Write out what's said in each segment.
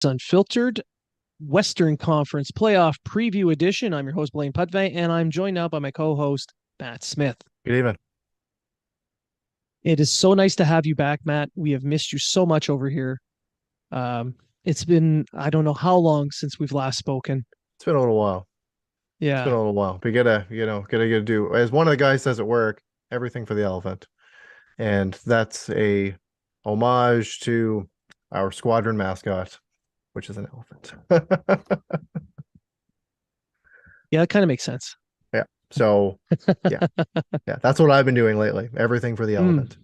Unfiltered Western Conference Playoff Preview Edition. I'm your host, Blain Pudvey, and I'm joined now by my co-host, Matt Smith. Good evening. It is so nice to have you back, Matt. We have missed you so much over here. It's been, I don't know how long since we've last spoken. It's been a little while. It's been Yeah. a little while. We gotta do, as one of the guys says at work, everything for the elephant. And that's a homage to our squadron mascot, which is an elephant. Yeah, it kind of makes sense. Yeah. So yeah, yeah. That's what I've been doing lately. Everything for the Mm. elephant.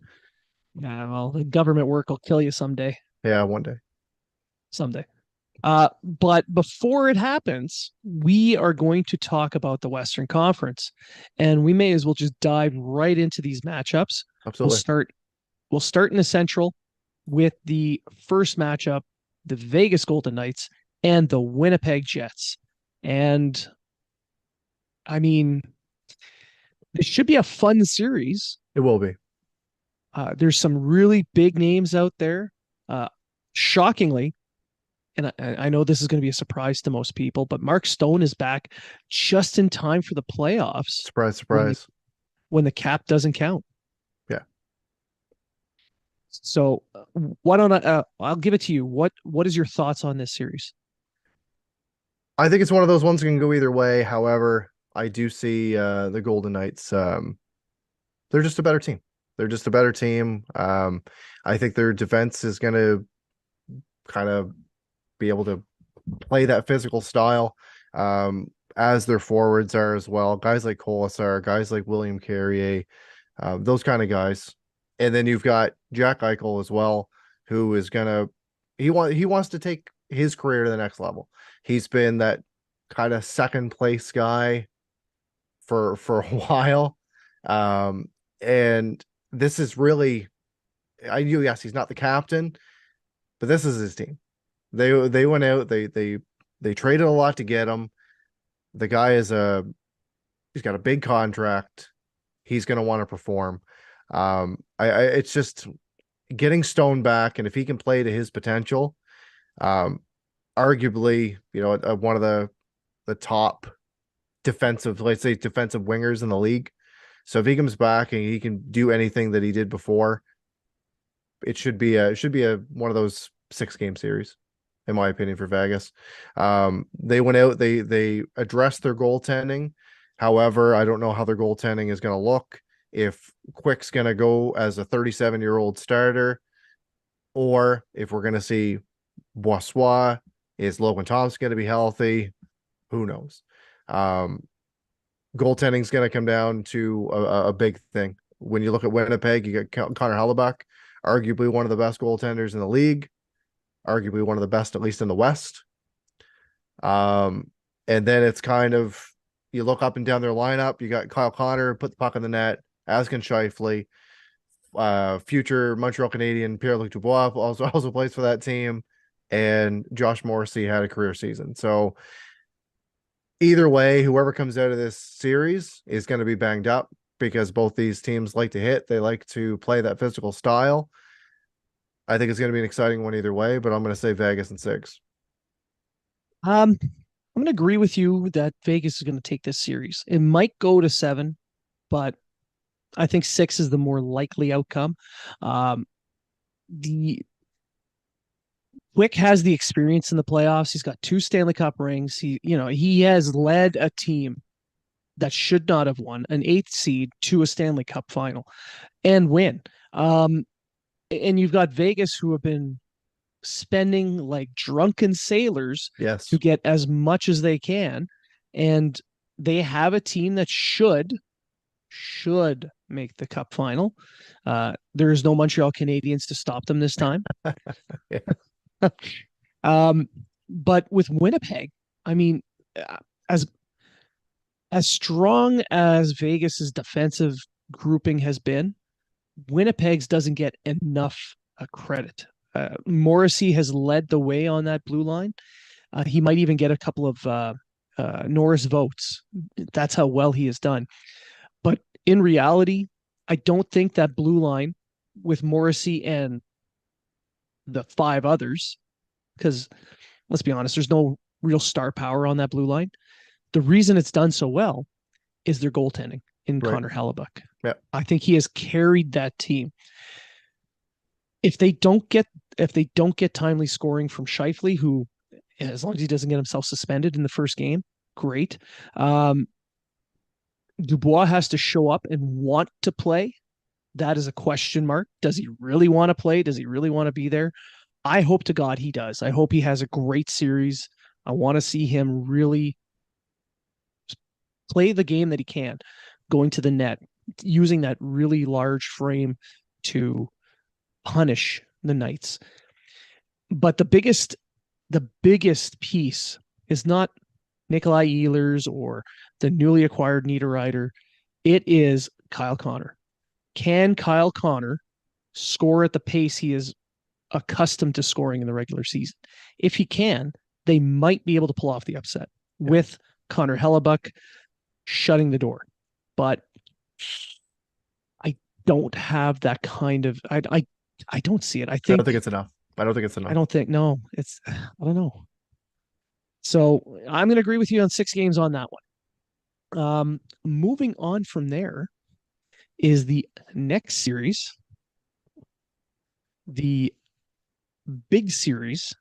Yeah, well, the government work will kill you someday. Yeah, one day. Someday. But before it happens, we are going to talk about the Western Conference, and we may as well just dive right into these matchups. We'll Absolutely. start. We'll start in the Central with the first matchup: the Vegas Golden Knights and the Winnipeg Jets. And I mean, this should be a fun series. It will be. There's some really big names out there. Shockingly, and I know this is going to be a surprise to most people, but Mark Stone is back just in time for the playoffs Surprise, when the surprise. when the cap doesn't count. Yeah. So why don't I'll give it to you. What is your thoughts on this series? I think it's one of those ones that can go either way. However, I do see the Golden Knights. They're just a better team. They're just a better team. I think their defense is going to kind of be able to play that physical style, as their forwards are as well. Guys like Colasar, guys like William Carrier, those kind of guys. And then you've got Jack Eichel as well, who is gonna he wants to take his career to the next level. He's been that kind of second place guy for a while. And this is really, I knew, yes, he's not the captain, but this is his team. They went out, they traded a lot to get him. The guy he's got a big contract. He's going to want to perform. It's just getting Stone back, and if he can play to his potential, um, arguably, one of the top defensive, let's say defensive wingers in the league. So if he comes back and he can do anything that he did before, it should be a one of those 6 game series, in my opinion, for Vegas. They went out, they addressed their goaltending. However, I don't know how their goaltending is going to look. If Quick's going to go as a 37-year-old starter, or if we're going to see Boissois, is Logan Thompson going to be healthy? Who knows? Goaltending is going to come down to a big thing. When you look at Winnipeg, you got Connor Hellebuyck, arguably one of the best goaltenders in the league, arguably one of the best, at least in the West. And then it's kind of, you look up and down their lineup. You got Kyle Connor, put the puck in the net, Askin Scheifele, future Montreal Canadian Pierre-Luc Dubois also plays for that team, and Josh Morrissey had a career season. So either way, whoever comes out of this series is going to be banged up, because both these teams like to hit. They like to play that physical style. I think it's going to be an exciting one either way, but I'm going to say Vegas in 6. I'm going to agree with you that Vegas is going to take this series. It might go to 7, but I think 6 is the more likely outcome. The Quick has the experience in the playoffs. He's got 2 Stanley Cup rings. He has led a team that should not have won, an 8th seed, to a Stanley Cup final and win. And you've got Vegas, who have been spending like drunken sailors to Yes. get as much as they can, and they have a team that should make the Cup final. There is no Montreal Canadiens to stop them this time. Yeah. um, but with Winnipeg, I mean, as as strong as Vegas's defensive grouping has been, Winnipeg's doesn't get enough credit. Morrissey has led the way on that blue line. He might even get a couple of Norris votes. That's how well he has done. But in reality, I don't think that blue line with Morrissey and the 5 others, because let's be honest, there's no real star power on that blue line. The reason it's done so well is their goaltending in Right. Connor Hellebuck. Yeah. I think he has carried that team. If they don't get timely scoring from Scheifele, who, as long as he doesn't get himself suspended in the first game, great. Dubois has to show up and want to play. That is a question mark. Does he really want to play? Does he really want to be there? I hope to God he does. I hope he has a great series. I want to see him really play the game that he can, going to the net, using that really large frame to punish the Knights. But the biggest piece is not Nikolai Ehlers or the newly acquired Niederreiter. It is Kyle Connor. Can Kyle Connor score at the pace he is accustomed to scoring in the regular season? If he can, they might be able to pull off the upset with Connor Hellebuck shutting the door. But I don't have that kind of I don't see it. I don't think it's enough. I don't think it's enough. I don't think no. It's I don't know. So I'm going to agree with you on 6 games on that one. Moving on from there is the next series, the big series,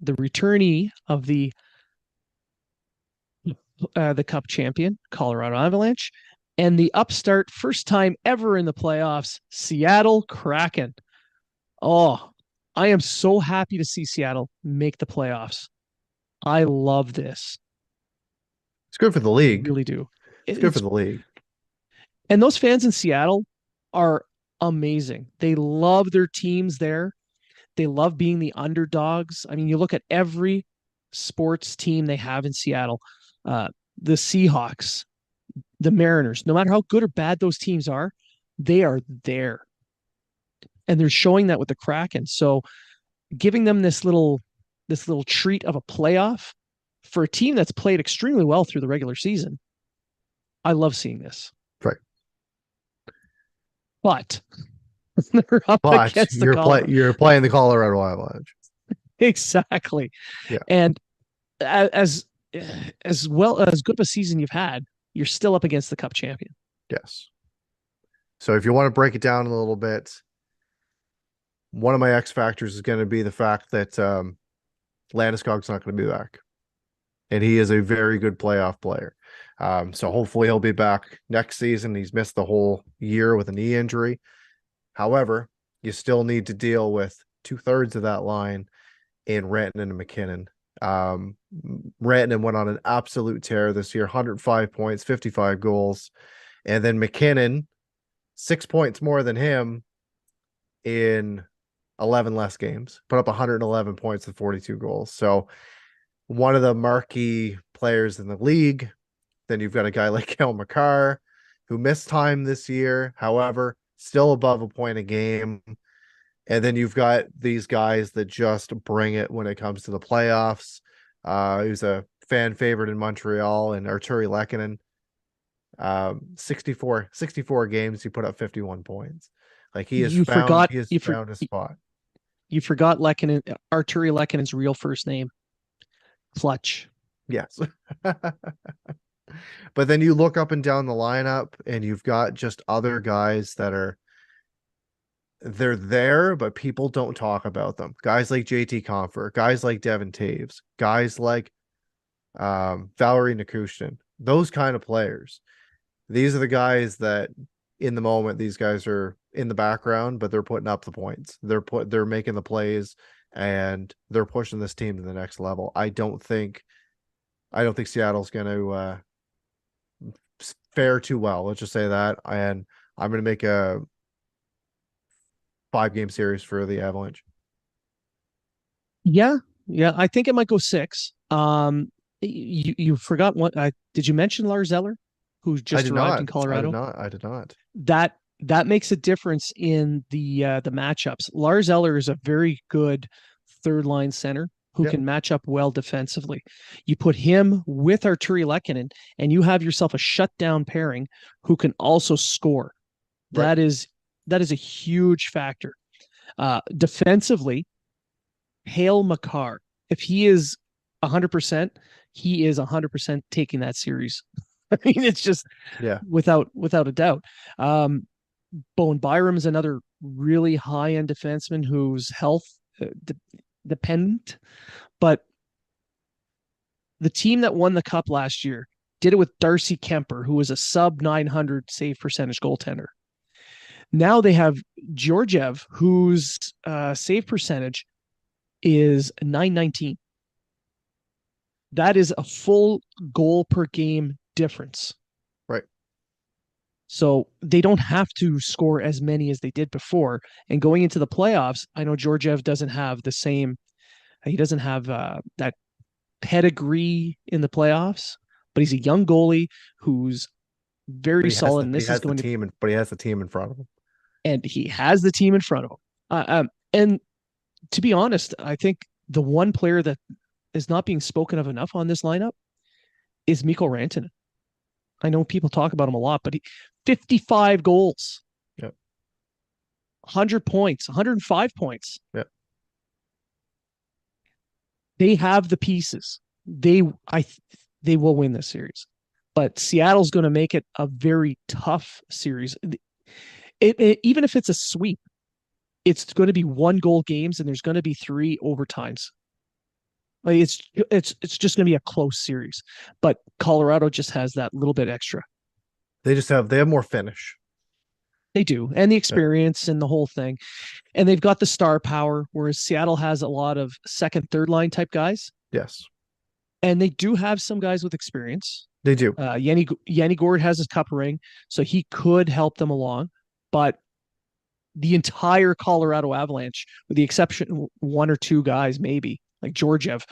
the returnee of the Cup champion, Colorado Avalanche, and the upstart, first time ever in the playoffs, Seattle Kraken. Oh, I am so happy to see Seattle make the playoffs. I love this. It's good for the league. I really do. It's good for the league. And those fans in Seattle are amazing. They love their teams there. They love being the underdogs. I mean, you look at every sports team they have in Seattle, the Seahawks, the Mariners, no matter how good or bad those teams are, they are there. And they're showing that with the Kraken. So giving them this little treat of a playoff for a team that's played extremely well through the regular season. I love seeing this. Right. But they're up against the you're playing the Colorado Avalanche. Exactly. Yeah. And as well as good of a season you've had, you're still up against the Cup champion. Yes. So if you want to break it down a little bit, one of my X factors is going to be the fact that Landeskog's not going to be back. And he is a very good playoff player. So hopefully he'll be back next season. He's missed the whole year with a knee injury. However, you still need to deal with 2/3 of that line in Rantanen and McKinnon. Rantanen went on an absolute tear this year, 105 points, 55 goals. And then McKinnon, 6 points more than him in 11 less games, put up 111 points and 42 goals. So one of the marquee players in the league. Then you've got a guy like Cale Makar, who missed time this year, however, still above a point a game. And then you've got these guys that just bring it when it comes to the playoffs. Who's a fan favorite in Montreal, and Arturi Lehkonen. 64 games, he put up 51 points. Like he has found his spot. You forgot Arturi Lehkonen's real first name. Clutch. Yes. But then you look up and down the lineup and you've got just other guys that they're there, but people don't talk about them. Guys like JT Compher, guys like Devin Taves, guys like Valerie Nichushkin, those kind of players. These are the guys that in the moment, these guys are in the background, but they're putting up the points. They're making the plays and they're pushing this team to the next level. I don't think Seattle's going to fare too well. Let's just say that. And I'm going to make a 5-game series for the Avalanche. Yeah. I think it might go 6. You forgot one. Did you mention Lars Eller, who's just arrived in Colorado? I did not. That makes a difference in the matchups. Lars Eller is a very good third line center who can match up well defensively. You put him with Arturi Lehkonen, and you have yourself a shutdown pairing who can also score. Right. That is a huge factor. Defensively, Cale Makar. if he is 100%, he is 100% taking that series. I mean, it's just Yeah. without a doubt. Um, Bowen Byram is another really high end defenseman whose health dependent, but the team that won the cup last year did it with Darcy Kemper, who was a sub 900 save percentage goaltender. Now they have Georgiev, whose save percentage is 919. That is a full goal per game difference. Right. So they don't have to score as many as they did before. And going into the playoffs, I know Georgiev doesn't have the same, he doesn't have that pedigree in the playoffs, but he's a young goalie who's But very solid. And he this is has the going to, team, but he has the team in front of him. and he has the team in front of him. And to be honest, I think the one player that is not being spoken of enough on this lineup is Mikko Rantanen. I know people talk about him a lot, but 55 goals, Yep. 100 points, 105 points. Yep. They have the pieces. They will win this series. But Seattle's going to make it a very tough series. Even if it's a sweep, it's going to be 1-goal games and there's going to be 3 overtimes. Like it's just going to be a close series. But Colorado just has that little bit extra. They have more finish. They do, and the Yeah. experience and the whole thing. And they've got the star power, whereas Seattle has a lot of second, third line type guys. Yes. And they do have some guys with experience. They do. Yanni Gord has his cup ring, so he could help them along. But the entire Colorado Avalanche, with the exception of 1 or 2 guys, maybe like Georgiev,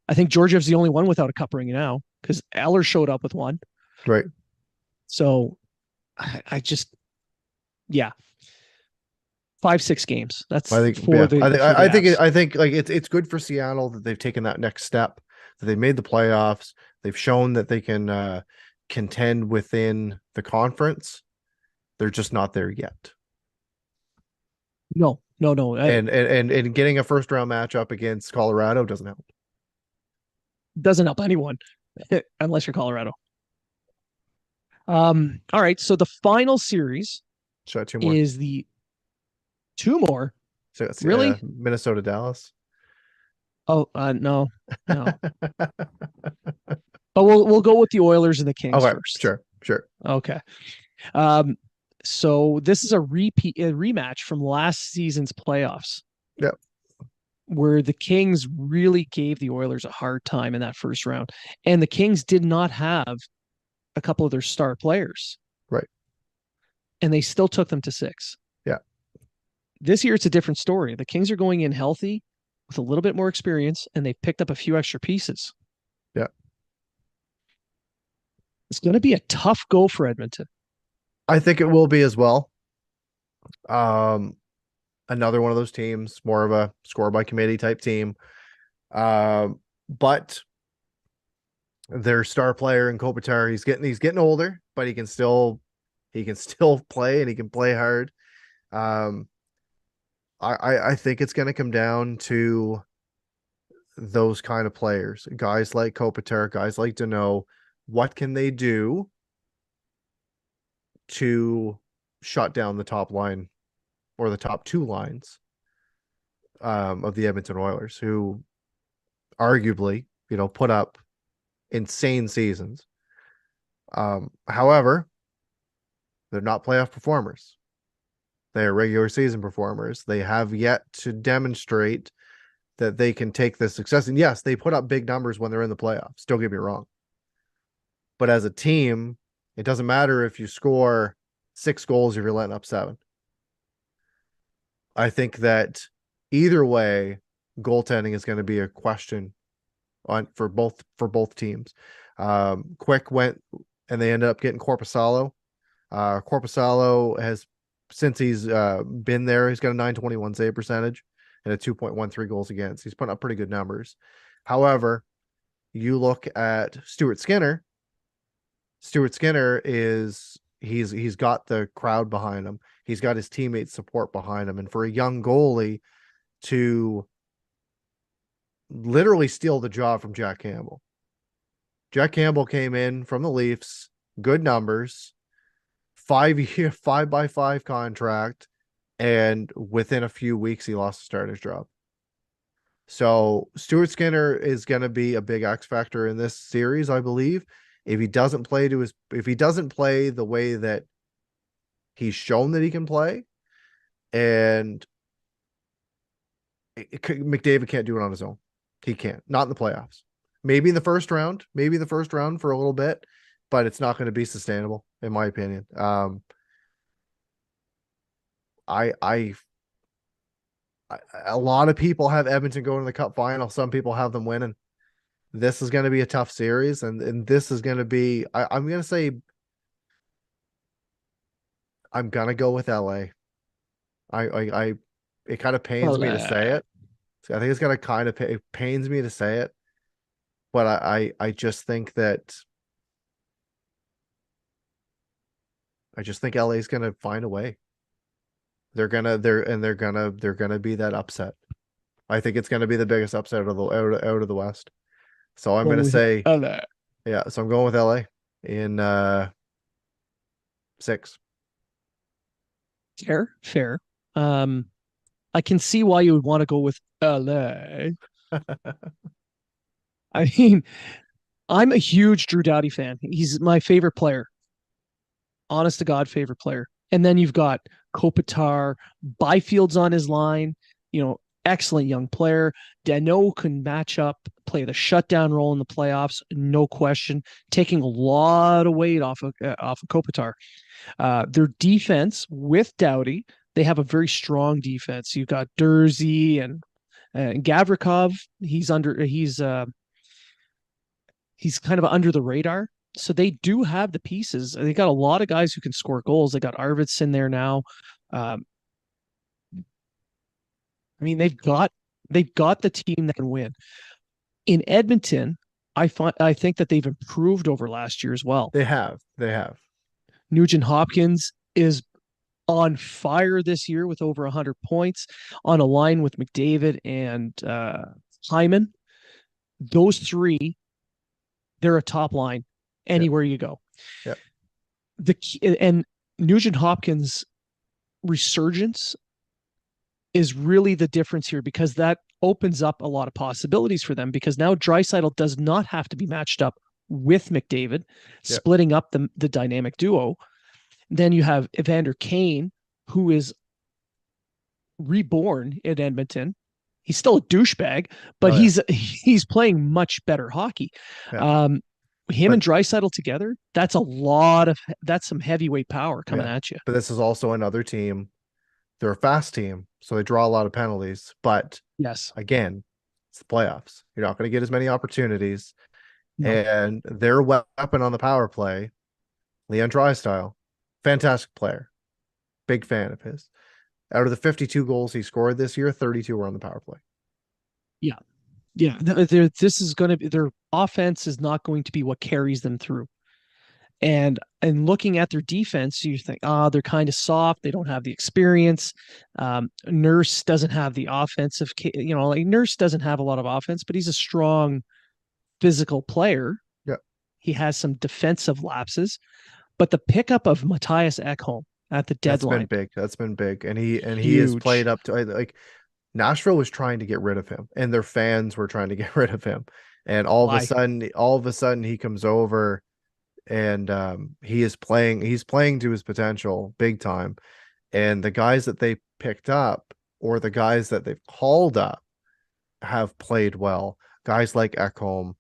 I think Georgiev's the only one without a cup ring now because Eller showed up with one. Right. So I just, yeah, 5-6 games. That's I think, for yeah, the. I think like it's good for Seattle that they've taken that next step, that they've made the playoffs. They've shown that they can contend within the conference. They're just not there yet. No. And getting a first round matchup against Colorado doesn't help. Doesn't help anyone unless you're Colorado. All right. So the final series So 2 more. is the 2 more. So it's Really? Minnesota, Dallas. Oh, no. But we'll go with the Oilers and the Kings Okay, first. sure. Okay. So this is a rematch from last season's playoffs. Yep. Where the Kings really gave the Oilers a hard time in that first round. And the Kings did not have a couple of their star players. Right. And they still took them to 6. Yeah. This year, it's a different story. The Kings are going in healthy with a little bit more experience, and they've picked up a few extra pieces. Yeah. It's going to be a tough go for Edmonton. I think it will be as well. Another one of those teams, more of a score by committee type team. But their star player in Kopitar, he's getting older, but he can still play, and he can play hard. I think it's going to come down to those kind of players, guys like Kopitar, guys like Danault. What can they do to shut down the top line or the top 2 lines of the Edmonton Oilers, who arguably, put up insane seasons. However, they're not playoff performers. They are regular season performers. They have yet to demonstrate that they can take this success. And yes, they put up big numbers when they're in the playoffs. Don't get me wrong. But as a team, it doesn't matter if you score 6 goals if you're letting up 7. I think that either way, goaltending is going to be a question for both teams. Quick went and they ended up getting Korpisalo. Korpisalo has, since he's been there, he's got a 921 save percentage and a 2.13 goals against. He's putting up pretty good numbers. However, you look at Stuart Skinner. Stuart Skinner he's got the crowd behind him. He's got his teammates' support behind him. And for a young goalie to literally steal the job from Jack Campbell. Jack Campbell came in from the Leafs, good numbers, 5 year, 5 by 5 contract, and within a few weeks he lost the starter's job. So Stuart Skinner is going to be a big X factor in this series, I believe. If he doesn't play the way that he's shown that he can play, and McDavid can't do it on his own. He can't. Not in the playoffs. Maybe in the first round. Maybe the first round for a little bit, but it's not going to be sustainable, in my opinion. I a lot of people have Edmonton going to the Cup final. Some people have them winning. This is going to be a tough series, and this is going to be. I'm going to say I'm going to go with LA. I it kind of pains Well, me to say it. I think it's going to it pains me to say it, but I just think that I just think LA is going to find a way. They're gonna be that upset. I think it's gonna be the biggest upset out of the West. So I'm go gonna with say, LA. yeah. So I'm going with LA in 6. Fair. Um, I can see why you would want to go with LA. I mean, I'm a huge Drew Doughty fan. He's my favorite player, honest to God, favorite player. And then you've got Kopitar, Byfield's on his line, excellent young player. Dano can match up, play the shutdown role in the playoffs, no question, taking a lot of weight off of Kopitar. Their defense with Doughty, they have a very strong defense. You've got Dursey and Gavrikov. He's kind of under the radar. So they do have the pieces. They got a lot of guys who can score goals. They got Arvidsson there now. Um, I mean, they've got the team that can win. In Edmonton, I think that they've improved over last year as well. They have. Nugent Hopkins is on fire this year with over 100 points on a line with McDavid and Hyman. Those three, they're a top line Yep. anywhere you go. Yep. And Nugent Hopkins' resurgence is really the difference here because that opens up a lot of possibilities for them because now Draisaitl does not have to be matched up with McDavid, Yep. splitting up the dynamic duo. Then you have Evander Kane, who is reborn in Edmonton. He's still a douchebag, but Oh yeah. he's playing much better hockey. Yeah. Um, him But and Draisaitl together, that's some heavyweight power coming yeah. at you. But this is also another team. They're a fast team, so they draw a lot of penalties. But Yes. again, it's the playoffs. You're not going to get as many opportunities. No. And their weapon on the power play, Leon Draisaitl, fantastic player. Big fan of his. Out of the 52 goals he scored this year, 32 were on the power play. Yeah. Yeah. This is going to be their offense is not going to be what carries them through. And looking at their defense, you think, they're kind of soft. They don't have the experience. Nurse doesn't have the offensive, like Nurse doesn't have a lot of offense, but he's a strong physical player. Yeah. He has some defensive lapses, but the pickup of Matthias Ekholm at the That's been deadline, big. That's been big. And he has played huge. up to like Nashville was trying to get rid of him and their fans were trying to get rid of him. And Why? all of a sudden he comes over and he's playing to his potential big time. And the guys that they picked up or the guys that they've called up have played well. Guys like Ekholm,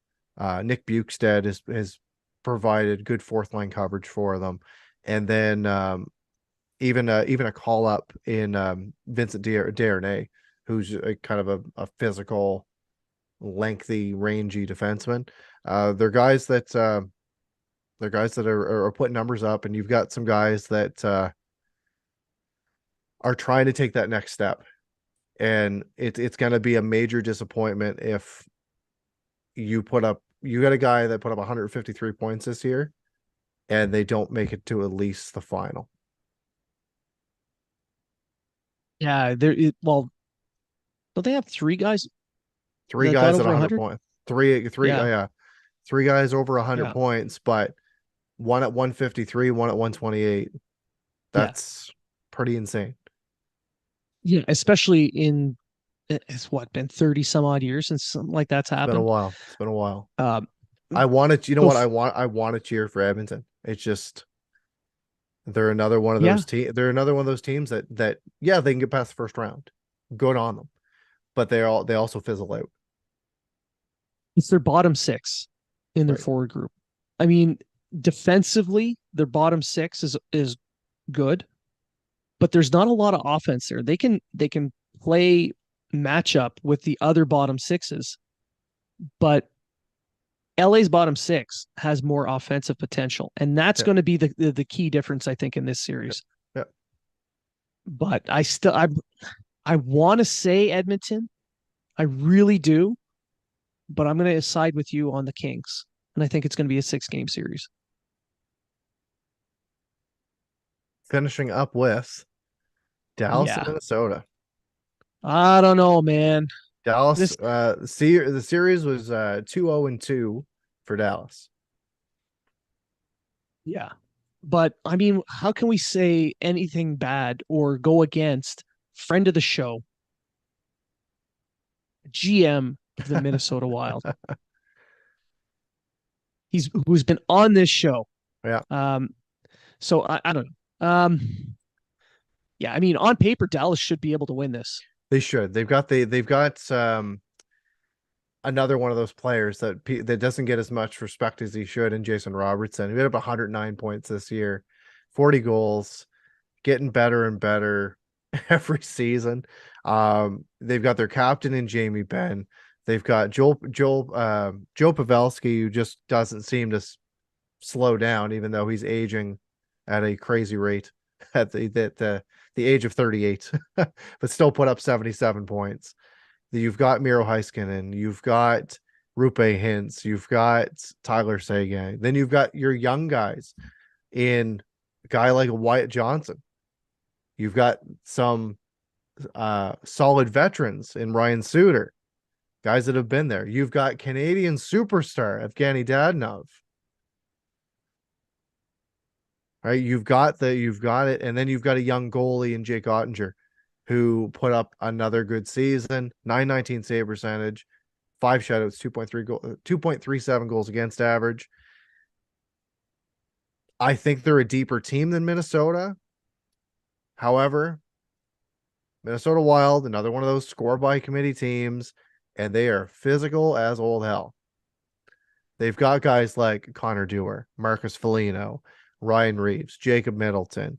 Nick Bukestad has provided good fourth line coverage for them. And then even a call up in Vincent Darnay, who's a kind of a physical, lengthy, rangy defenseman. They're guys that are putting numbers up, and you've got some guys that are trying to take that next step. And it's going to be a major disappointment if you got a guy that put up 153 points this year, and they don't make it to at least the final. Yeah, well, don't they have three guys? Three that got guys at over 100 100. points. Three, oh Yeah, yeah, three guys over 100 yeah, points, but one at 153, one at 128. yeah, That's pretty insane. yeah. Especially in it's what been 30 some odd years since something like that's It's been a happened. while. It's been a while. Um, I want to, you know so what I want to cheer for Edmonton. It's just they're another one of yeah, those they're another one of those teams that yeah, they can get past the first round. Good on them. But they also fizzle out. it's their bottom six in their Right. forward group. I mean, defensively, their bottom six is good, but there's not a lot of offense there. They can play matchup with the other bottom sixes, but LA's bottom six has more offensive potential, and that's Yeah. going to be the key difference, I think, in this Yeah. series. Yeah. But I want to say Edmonton, I really do, but I'm going to side with you on the Kings, and I think it's going to be a 6 game series. Finishing up with Dallas and Yeah, Minnesota. I don't know, man. Dallas, This, the series was 2-0-2 for Dallas. yeah, but I mean, how can we say anything bad or go against friend of the show, GM of the Minnesota Wild? He's who's been on this show. Yeah, Um, so I don't know. Yeah, I mean, on paper, Dallas should be able to win this. they should. They've got another one of those players that doesn't get as much respect as he should in Jason Robertson. He had up 109 points this year, 40 goals, getting better and better every season. They've got their captain in Jamie Benn. They've got Joe Pavelski, who just doesn't seem to slow down, even though he's aging at a crazy rate at the age of 38, but still put up 77 points. You've got Miro Heiskanen, you've got Rupe Hintz, you've got Tyler Seguin, then you've got your young guys in a guy like Wyatt Johnson. You've got some solid veterans in Ryan Suter, guys that have been there. You've got Canadian superstar Evgeny Dadonov. Right, you've got it, and then you've got a young goalie in Jake Ottinger, who put up another good season, 919 save percentage, 5 shutouts, 2.37 goals against average. I think they're a deeper team than Minnesota. However, Minnesota Wild, another one of those score by committee teams, and they are physical as old hell. They've got guys like Connor Dewar, Marcus Foligno, Ryan Reeves, Jacob Middleton,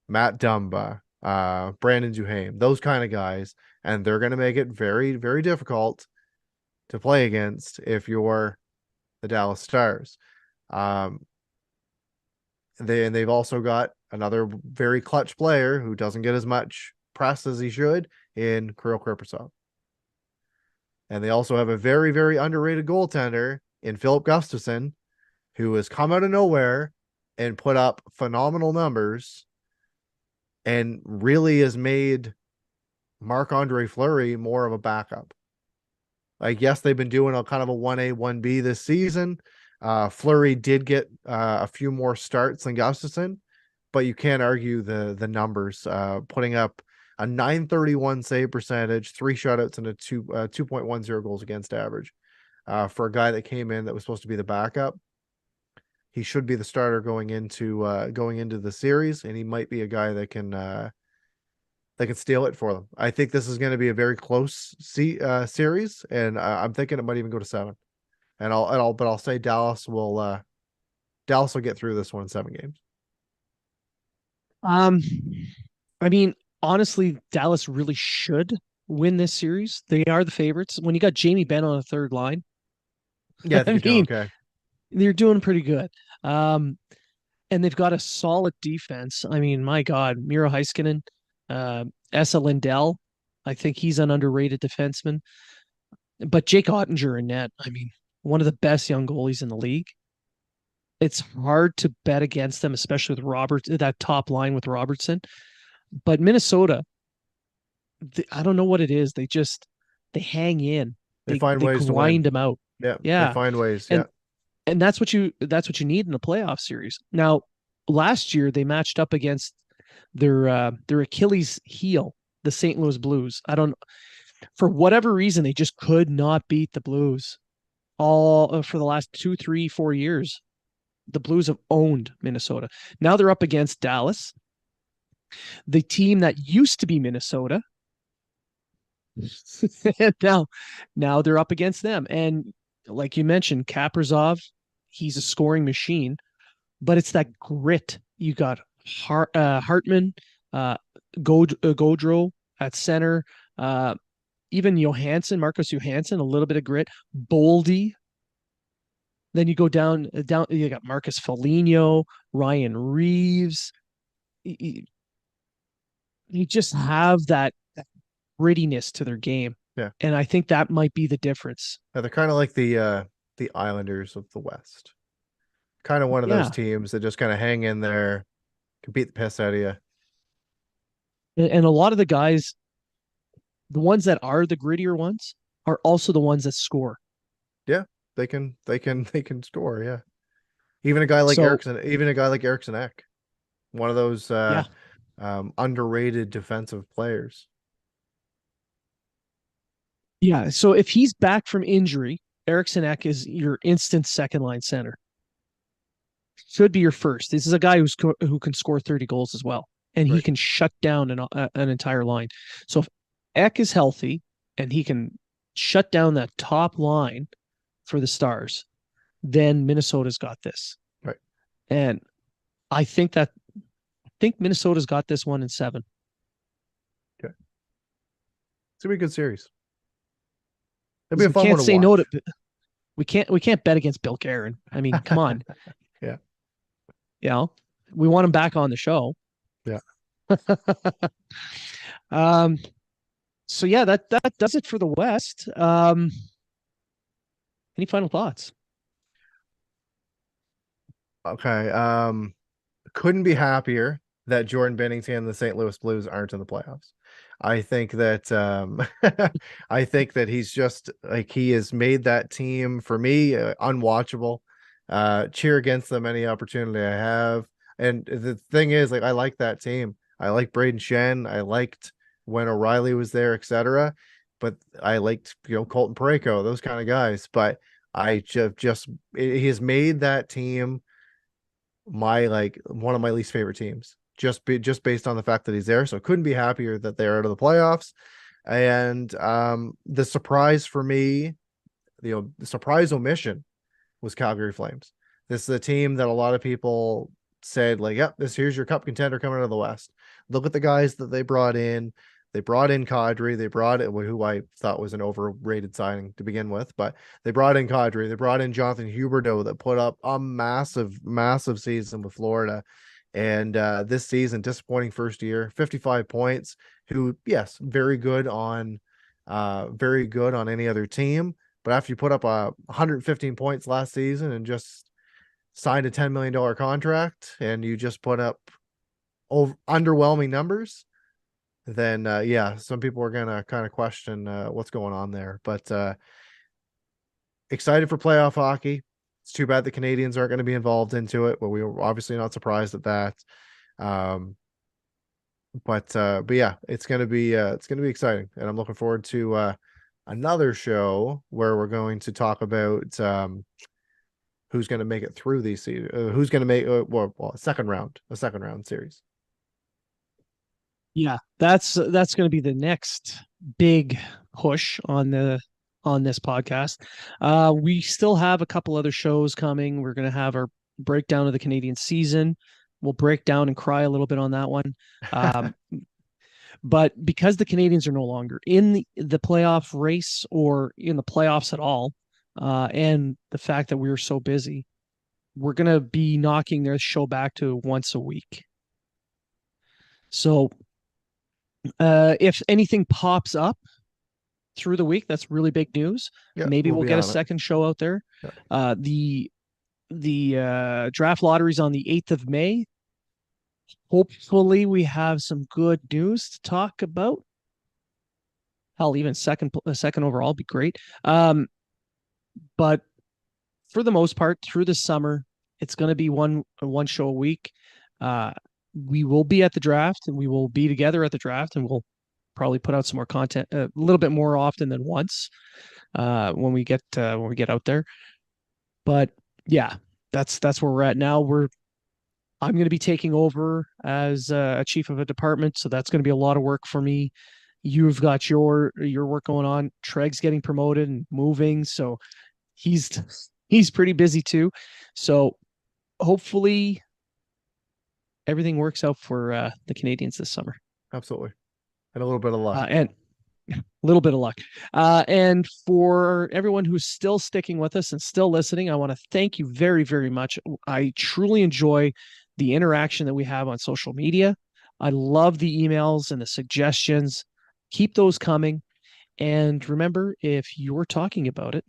Matt Dumba, Brandon Duhaime, those kind of guys, and they're going to make it very, very difficult to play against if you're the Dallas Stars. They've also got another very clutch player who doesn't get as much press as he should in Kirill Kaprizov. And they also have a very, very underrated goaltender in Philip Gustafson, who has come out of nowhere and put up phenomenal numbers and really has made Marc-Andre Fleury more of a backup. Like, yes, they've been doing a kind of a 1A, 1B this season. Fleury did get a few more starts than Gustafson, but you can't argue the numbers. Putting up a 931 save percentage, 3 shutouts, and a 2.10 goals against average. For a guy that came in that was supposed to be the backup, he should be the starter going into the series, and he might be a guy that can steal it for them. I think this is going to be a very close series, and I'm thinking it might even go to 7. And I'll say Dallas will get through this one in 7 games. Um, I mean, honestly, Dallas really should win this series. They are the favorites. When you got Jamie Benn on the third line, Yeah, I think I you're doing mean, okay. they're doing pretty good. Um, and they've got a solid defense. I mean, my God, Miro Heiskanen, Esa Lindell, I think he's an underrated defenseman. But Jake Ottinger in net, I mean, one of the best young goalies in the league. It's hard to bet against them, especially with that top line with Robertson. But Minnesota, I don't know what it is. They hang in. They They find they ways to win. grind them out. Yeah, they Yeah. find ways. Yeah. And that's what you need in a playoff series. Now, last year they matched up against their Achilles heel, the St. Louis Blues. I don't For whatever reason they just could not beat the Blues all for the last 2, 3, 4 years. The Blues have owned Minnesota. Now they're up against Dallas, the team that used to be Minnesota. And now they're up against them. And like you mentioned, Kaprizov, he's a scoring machine, but it's that grit. You got Hartman, uh, Gaudreau at center, uh, even Marcus Johansson, a little bit of grit. Boldy. Then you go down. You got Marcus Foligno, Ryan Reeves. You, you just have that grittiness to their game, Yeah. and I think that might be the difference. Yeah, they're kind of like the Islanders of the West. Kind of one of those Yeah, teams that just kind of hang in there, can beat the piss out of you. and a lot of the guys, the ones that are the grittier ones, are also the ones that score. Yeah, they can score. Yeah, even a guy like So Erickson Ek, one of those yeah, underrated defensive players. yeah. So if he's back from injury, Eriksson Ek is your instant second line center. Should be your first. This is a guy who can score 30 goals as well, and he Right. can shut down an entire line. So if Ek is healthy and he can shut down that top line for the Stars, then Minnesota's got this. Right. And I think Minnesota's got this one in 7. Okay. It's gonna be a good series. It'll be a We fun one can't to say no watch. to we can't bet against Bill Guerin. I mean, come on. Yeah. You know, we want him back on the show. Yeah. um so yeah, that does it for the West. Any final thoughts? Okay. Couldn't be happier that Jordan Bennington and the St. Louis Blues aren't in the playoffs. I think that I think that he's just like he has made that team for me unwatchable. Cheer against them any opportunity I have. And the thing is, like I like that team. I like Braden Shen. I liked when O'Reilly was there, etc. But I liked Colton Parayko, those kind of guys. But I just he has made that team my like one of my least favorite teams just based on the fact that he's there. So couldn't be happier that they're out of the playoffs. And the surprise for me, the surprise omission was Calgary Flames. This is a team that a lot of people said like, yep, here's your cup contender coming out of the West. Look at the guys that they brought in. They brought in Kadri. They brought in who I thought was an overrated signing to begin with, but they brought in Kadri. They brought in Jonathan Huberdeau that put up a massive, massive season with Florida. And this season, disappointing first year, 55 points. Who, yes, very good on any other team. But after you put up 115 points last season and just signed a $10 million contract, and you just put up underwhelming numbers, then yeah, some people are gonna kind of question what's going on there. But excited for playoff hockey. It's too bad the Canadians aren't going to be involved into it, but we were obviously not surprised at that. But yeah, it's gonna be exciting, and I'm looking forward to another show where we're going to talk about who's going to make it through these who's going to make well, a second round series. Yeah, that's going to be the next big push on this podcast. We still have a couple other shows coming. We're going to have our breakdown of the Canadian season. We'll break down and cry a little bit on that one. But because the Canadians are no longer in the playoff race or in the playoffs at all, and the fact that we were so busy, we're going to be knocking their show back to once a week. So if anything pops up through the week, that's really big news. Yeah, Maybe we'll get a second show out there. Yeah. The draft lottery's on the 8th of May. Hopefully we have some good news to talk about. Hell, even second overall would be great. But for the most part, through the summer, it's going to be one show a week. Uh, we will be at the draft, and we will be together at the draft, and we'll probably put out some more content a little bit more often than once when we get out there. But yeah, that's where we're at now. I'm going to be taking over as a chief of a department, so that's going to be a lot of work for me. You've got your work going on. Treg's getting promoted and moving, so he's pretty busy too. So hopefully everything works out for the Canadians this summer. Absolutely. And a little bit of luck. And a little bit of luck. And for everyone who's still sticking with us and still listening, I want to thank you very, very much. I truly enjoy the interaction that we have on social media. I love the emails and the suggestions. Keep those coming. And remember, if you're talking about it,